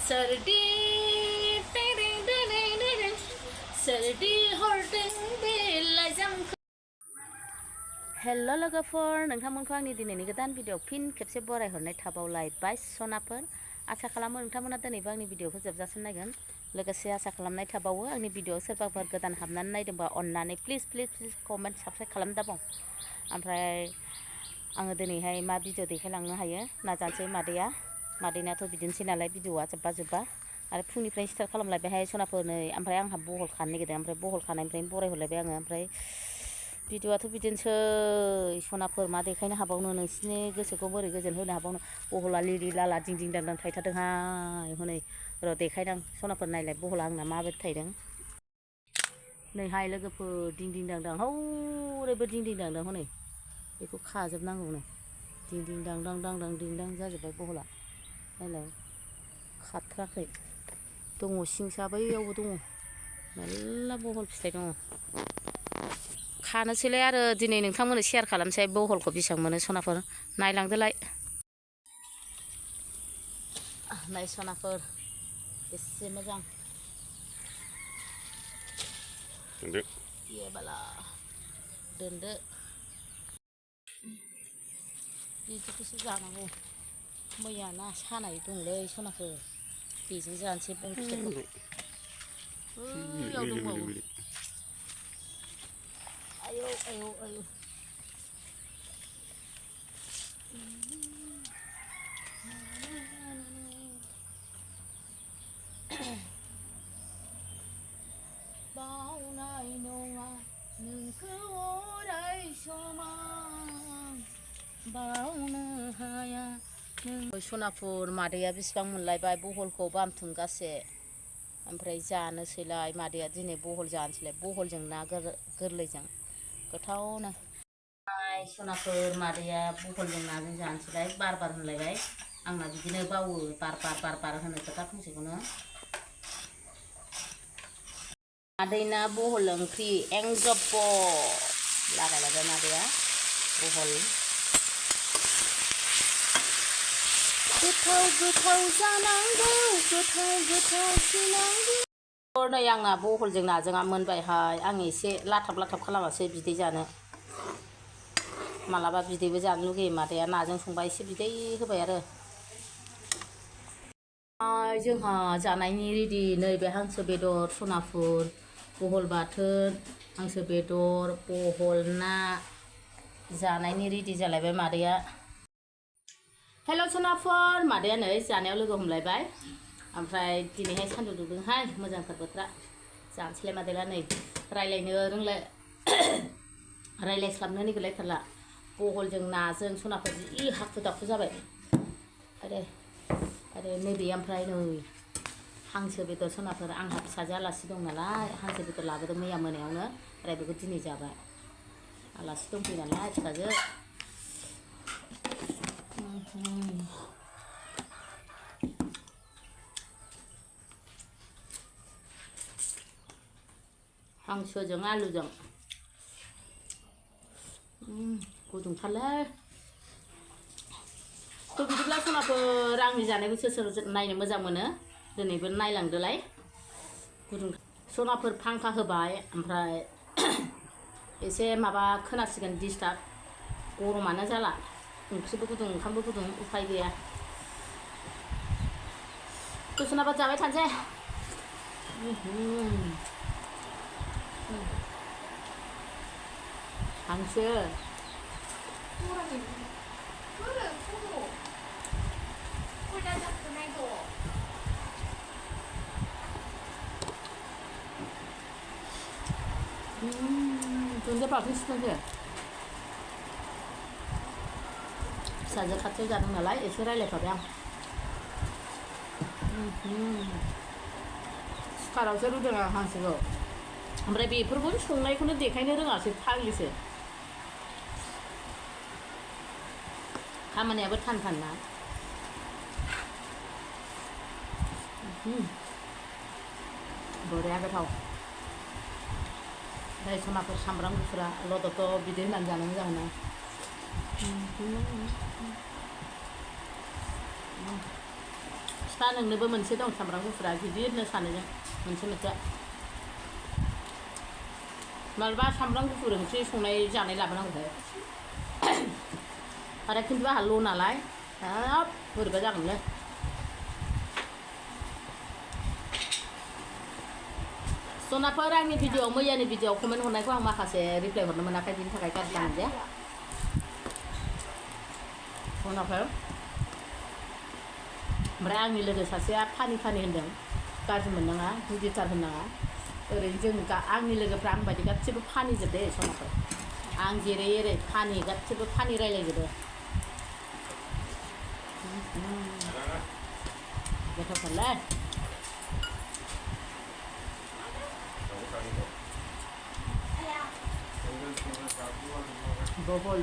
सरदि सरदि हरदों बे लाइजामखौ। हेल' लोगोफोर, नोंथांमोनखौ आंनि दिनैनि गोदान भिडिअ फिन खेबसे बरायहरनाय थाबावलायबाय सनाफोर। आसा खालामो नोंथांमोना दिनैबो आंनि भिडिअखौ जोबजासिम नायगोन। लोगोसे आसा खालामनाय थाबावो आंनि भिडिअआव सोरबाफोर गोदान हाबनानै नायदोंबा अननानै प्लिज कमेन्ट साबस्क्राइब खालामदाबाव। ओमफ्राय आङो दिनैहाय मा भिडिअ देखायलांनो हायो नाजानोसै। मादैनाथ' बिदिनोसै नालाय भिडिअआ जोब्बा आरो फुंनिफ्राय स्टार्ट खालामलायबायहाय सनाफोर नै। ओमफ्राय आंहा बहल खानो नागिरदों, ओमफ्राय बहल खानायनिफ्रायनो बरायहरलायबाय आङो। ओमफ्राय भिडिअआथ' बिदिनोसै सनाफोर, मा देखायनो हाबावनो, नोंसिनि गोसोखौ बोरै गोजोन होनो हाबावनो। बहला लिरि लाला दिं दिं दां दां थायथारदोंहाय हनै। र' देखायदां सनाफोर, नायलाय बहला आंना माबायदि थायदों। नैहाय लोगोफोर दिं दिं दां दां हौरैबो दिं दिं दां दां हनै। बेखौ खाजोबनांगौनो। दिं दिं दां दां दां दां दिं दां जाजोब्बाय बहला। नायलाय खाथाराखै, दङ सिंसा बैयावबो दङ, मेरला बहल फिथाइ दङ। खानोसैलाय आरो दिनै नोंथांमोननो शेयार खालामसै बहलखौ बेसेबां मोनो सनाफोर, नायलांदोलाय। नाय सनाफोर बेसे मोजां। दोनदो ये बाला, दोनदो। बिदिखौसो जानांगौ। मैया ना सानाय दंलै सनाफोर, बेजों जानोसै फिथाइखौ। बैयाव दंबावो। आयौ आयौ आयौ। बावनाय नङा नोंखौ अराय समान, बावनो हाया नों। सनाफुर मादैया बेसेबां मोनलायबाय बहलखौ बामथुमगासे। ओमफ्राय जानोसैलाय मादैया दिनै बहल जानोसैलाय, बहलजों ना गोरलैजों गोथावनो। सनाफोर मादैया बहलजों नाजों जानोसैलाय, बार होनलायबाय। आंना बिदिनो बावो, बार होनो खोथा फंसेखौनो। मादैना बहल ओंख्रि एंजब लागायलायबाय मादैया बहल। गोथाव गोथाव जानांगौ, गोथाव गोथाव सिनांगौ। नै आंना बहलजों नाजोंआ मोनबायहाय। आं एसे लाथाब खालामासै बिदै जानो। मालाबा बिदैबो जानो लुगैयो मादैया, नाजों संबा एसे बिदै होबाय आरो। जोंहा जानायनि रेडि। नैबे हांसो बेदर सनाफुर, बहल बाथोन, हांसो बेदर, बहल ना जानायनि रेडि जालायबाय मादैया। हेल' सनाफुर, मादैया नै जानायाव लोगो हमलायबाय। ओमफ्राय दिनैहाय सान्दुं दुंदोंहाय, मोजांथार बोथोरा। जानोसैलाय मादैला नै, रायलायस्लाबनो नागिरलायथारला। बहलजों नाजों सनाफोर जि हाखु दाखु जाबाय। आरो नैबे ओमफ्राय नै हांसो बेदर सनाफोर। आंहा फिसाजो आलासि दं नालाय, हांसो बेदर लाबोदों मैया मोनायावनो। ओमफ्राय बेखौ दिनै जाबाय। आलासि दंफैयो नालाय फिसाजो। हांसोजों आलुजों गुदुंथारलै। थ' बिदिब्ला सनाफोर, आंनि जानायखौ सोर नायनो मोजां मोनो दिनैबो नायलांदोलाय। गुदुं सनाफोर फांखा होबाय। ओमफ्राय एसे माबा खोनासिगोन डिस्टार्ब, गरमानो जाला। ओंख्रिबो गुदुं ओंखामबो गुदुं, उफाय गैया। थ' सनाफोर जाबाय थानोसै। हांसो दुन्दिया बाथोनसो। फिसाजो खाथियाव जादों नालाय एसे रायलायफाबाय आं। कुकारावसो रुदों आं हांसोखौ। ओमफ्राय बेफोरखौ संनायखौनो देखायनो रोङासै फाग्लिसो। खामानियाबो थान ना। बरिया गोथाव। ओमफ्राय सनाफोर सामब्राम गुफुरा लदब बिदै होनानै जानो मोजां मोनो। बिफा नोंनोबो मोनसे दं सामब्राम गुफुरा गिदिरनो सानैजों मोनसे मालाबा सामब्राम गुफुर ओंख्रि संनाय जानाय लाबोनांगौहाय आरो खिन्थु आंहा ल' नालाय हाब बोरैबा जागोनलै सनाफोर आंनि भिडिअ मैयानि भिडिअ कमेन्ट हरनायखौ आं माखासे रिप्लाइ हरनो मोनाखै बिनि थाखाय गाज्रि जागोन दे सनाफोर ओमफ्राय आंनि लोगो सासेया फानि होनदों गाज्रि मोननाङा बुजिथार होननाङा ओरैनो जों आंनि लोगोफ्रा आं बायदि गासिबो फानिजोब दे सनाफोर आं जेरै एरै फानि गासिबो फानि रायलायजोबो गोथावथारलै Bohol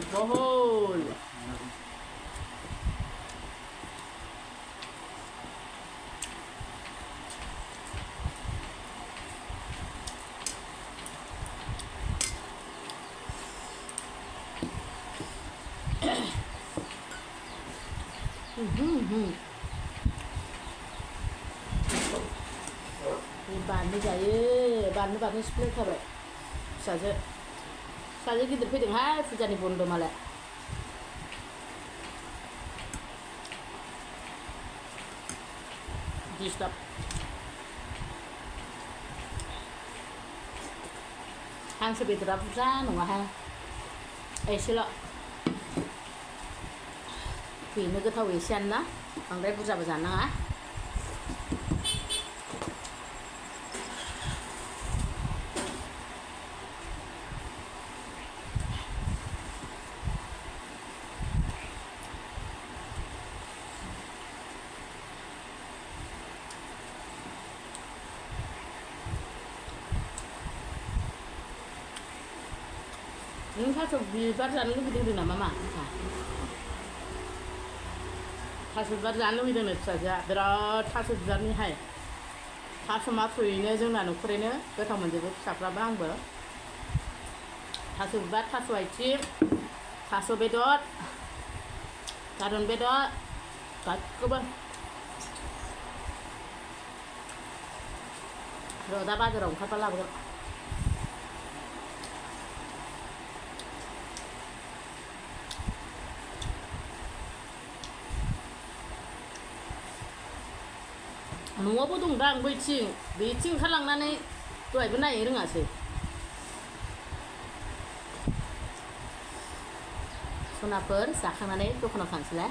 बानलु जायो बानलु सिफ्लेखाबाय फिसाजो गिदिर फैदोंहाय फुजानि बन्द मालाय डिस्टार्ब हांसो बेदरा बुरजा नङाहाय एसेल' बेनो गोथाव एसेयानो ना बांद्राय बुरजाबो जानो नाङा नों थास' बिबार जानो लुगैदों नामा मा थास' बिबार जानो लुगैदोंनो फिसाजोआ बिराद थास' बिबारनिहाय थास' माथ्र'यैनो जोंना न'खरैनो गोथाव मोनजोबो फिसाफ्राबो आंबो थास' बिबार थास' आथिं थास' बेदर थारुन बेदर गासिखौबो र' दा बाजाराव ओंखारबा लाबोगोन न'आवबो दं दा आं बैथिं ओंखारलांनानै दहायबो नायनो रोङासै सनाफोर जाखांनानै दखानाव थांसैलाय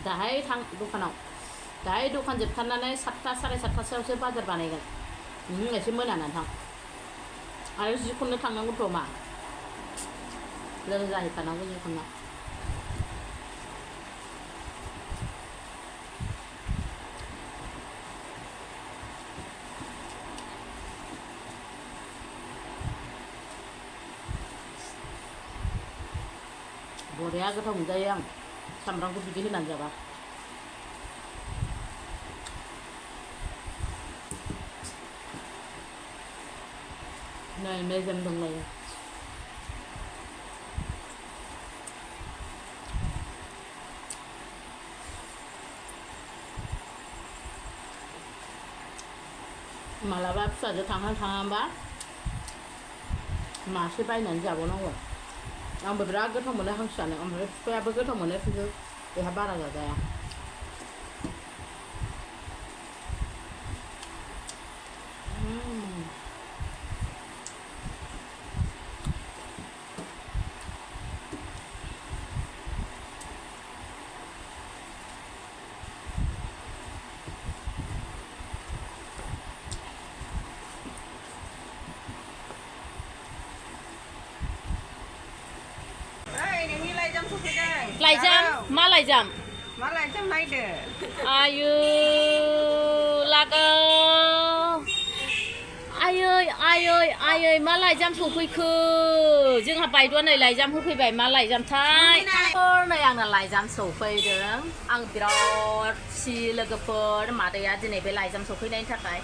दाहाय थां दखानाव दाहाय दखान जोबथारनानै 7टा 7:30 बाजार बानायगोन एसे मोनानानै थां आरो जि खननो थांनांगौथ' मा लोगो जाहैफानांगौ जि खननो बरिया गोथाव मोनजायो आं सामब्रामखौ बिदि होनानै जाबा नै मेजेम दंलायो मालाबा फिसाजो थाङाबा मासे बायनानै जाबावनांगौ आंबो बिराद गोथाव मोनो हांसो जानो ओमफ्राय बिफायाबो गोथाव मोनो खिन्थु बेहा बारा जाजाया laijam मा laijam नायदो आयु आयै मा laijam सफैखो जोंहा बायद'आ नै laijam होफैबाय मा laijamथाय नै आंना laijam सफैदों आं बिराद खुसि लोगोफोर मादैया दिनै बे laijam सफैनायनि थाखाय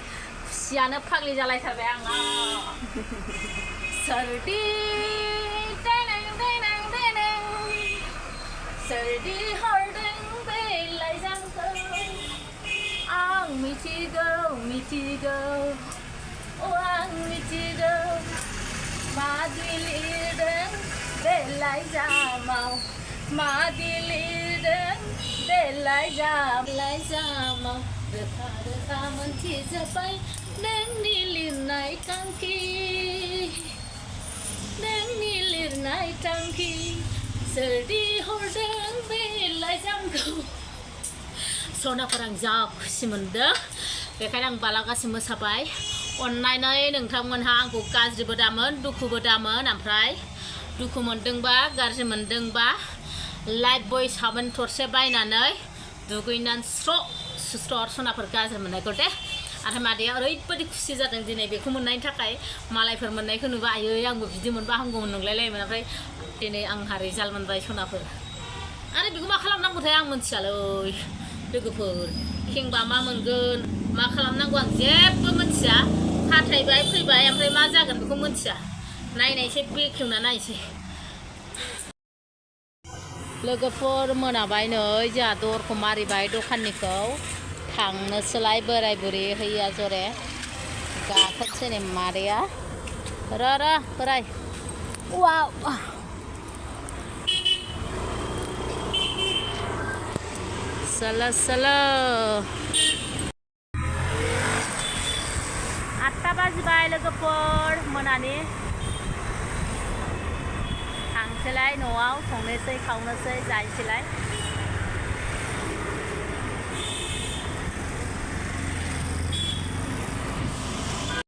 खुसियानो फाग्लि जालायथारबाय आंना सोरदि देनें देनें देनें सोरदि हरदों बे लाइजामखौ आं मिथिगौ मिथिगौ आं मिथिगौ मादि लिरदों बे लाइजामाव मादि लिरदों बे लाइजामाव रोखा रोखा मोनथिजोब्बाय नोंनि लिरनाय थांखि नोंनि लिरनाय थांखि सोरदि हरदों बे लाइजामखौ सनाफोर आं जा खुसि मोनदों बेखायनो आं बालागासे मोसाबाय अननानै नोंथांमोनहा आंखौ गाज्रिबो दामोन दुखुबो दामोन ओमफ्राय दुखु मोनदोंबा गाज्रि मोनदोंबा लाइफ बय साबोन थरसे बायनानै दुगैनानै सुस्र' सनाफोर गाज्रि मोननायखौ दे आरो मादैया ओरैबायदि खुसि जादों दिनै बेखौ मोननायनि थाखाय मालायफोर मोननायखौ नुबा आयै आंबो बिदि मोनबा हामगौमोन नंलायलायोमोन ओमफ्राय दिनै आंहा रिजाल्ट मोनबाय सनाफोर आरो बेखौ मा खालामनांगौथाय आं मिथियालै लोगोफोर खेंबा मा मोनगोन मा खालामनांगौ आं जेबो मिथिया फाथायबाय फैबाय ओमफ्राय मा जागोन बेखौ मिथिया नायनायसै बेखेवना नायसै लोगोफोर मोनाबाय नै जोंहा दरखौ मारिबाय दखाननिखौ थांनोसोलाय बोराय बुरि हैया जरे गाखोनोसै नै मादैया र' बोराय वाव चलो 8टा बाजिबाय लोगोफोर मोनानि थांसैलाय न'आव संनोसै खावनोसै जायसैलाय